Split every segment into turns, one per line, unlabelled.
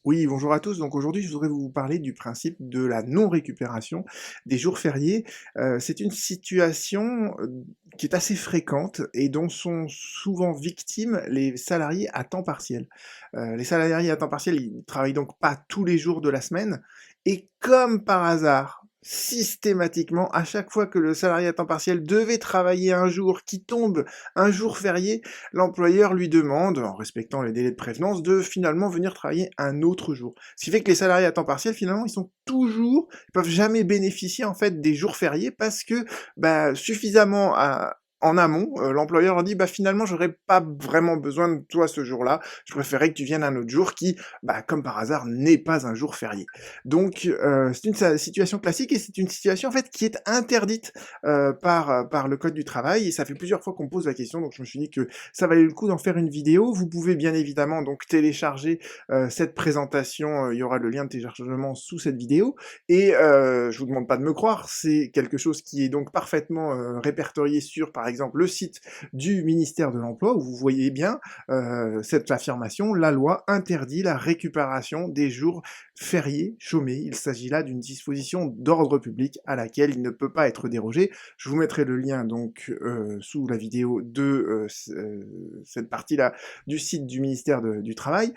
Oui, bonjour à tous. Donc aujourd'hui, je voudrais vous parler du principe de la non-récupération des jours fériés. C'est une situation, qui est assez fréquente et dont sont souvent victimes les salariés à temps partiel. Les salariés à temps partiel, ils travaillent donc pas tous les jours de la semaine et comme par hasard, systématiquement, à chaque fois que le salarié à temps partiel devait travailler un jour qui tombe un jour férié, l'employeur lui demande, en respectant les délais de prévenance, de finalement venir travailler un autre jour. Ce qui fait que les salariés à temps partiel, finalement, ils peuvent jamais bénéficier en fait des jours fériés parce que suffisamment en amont, l'employeur leur dit bah finalement j'aurais pas vraiment besoin de toi ce jour-là, je préférais que tu viennes un autre jour qui, comme par hasard, n'est pas un jour férié. Donc c'est une situation classique et c'est une situation en fait qui est interdite par le code du travail et ça fait plusieurs fois qu'on me pose la question, donc je me suis dit que ça valait le coup d'en faire une vidéo. Vous pouvez bien évidemment donc télécharger cette présentation, il y aura le lien de téléchargement sous cette vidéo et je vous demande pas de me croire, c'est quelque chose qui est donc parfaitement répertorié sur par exemple le site du ministère de l'Emploi où vous voyez bien cette affirmation: la loi interdit la récupération des jours fériés chômés. Il s'agit là d'une disposition d'ordre public à laquelle il ne peut pas être dérogé. Je vous mettrai le lien donc sous la vidéo de cette partie-là du site du ministère du Travail.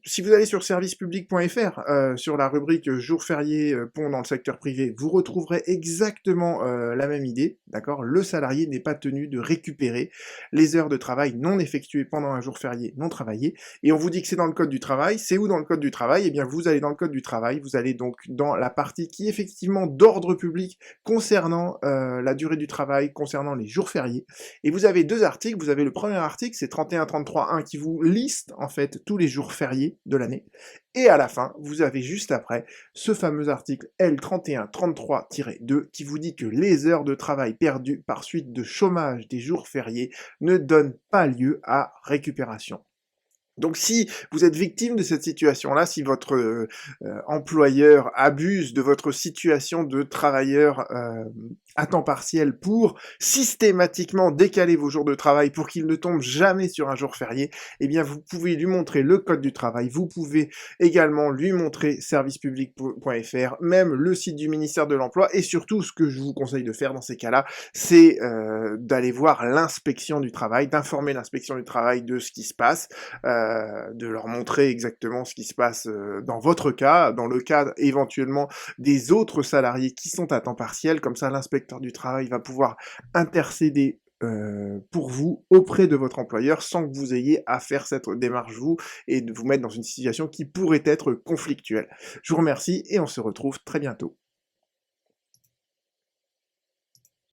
Si vous allez sur servicepublic.fr, sur la rubrique jours fériés, pont dans le secteur privé, vous retrouverez exactement la même idée, d'accord? Le salarié n'est pas tenu de récupérer les heures de travail non effectuées pendant un jour férié non travaillé, et on vous dit que c'est dans le code du travail. C'est où dans le code du travail? Eh bien, vous allez dans le code du travail, vous allez donc dans la partie qui est effectivement d'ordre public concernant la durée du travail, concernant les jours fériés, et vous avez deux articles. Vous avez le premier article, c'est 31.33.1 qui vous liste en fait tous les jours fériés de l'année, et à la fin, vous avez juste après ce fameux article L3133-2 qui vous dit que les heures de travail perdues par suite de chômage des jours fériés ne donnent pas lieu à récupération. Donc si vous êtes victime de cette situation-là, si votre employeur abuse de votre situation de travailleur à temps partiel pour systématiquement décaler vos jours de travail pour qu'ils ne tombent jamais sur un jour férié, eh bien vous pouvez lui montrer le code du travail, vous pouvez également lui montrer servicepublic.fr, même le site du ministère de l'Emploi, et surtout ce que je vous conseille de faire dans ces cas-là, c'est d'aller voir l'inspection du travail, d'informer l'inspection du travail de ce qui se passe, de leur montrer exactement ce qui se passe dans votre cas, dans le cas éventuellement des autres salariés qui sont à temps partiel. Comme ça, l'inspecteur du travail va pouvoir intercéder pour vous auprès de votre employeur sans que vous ayez à faire cette démarche vous et de vous mettre dans une situation qui pourrait être conflictuelle. Je vous remercie et on se retrouve très bientôt.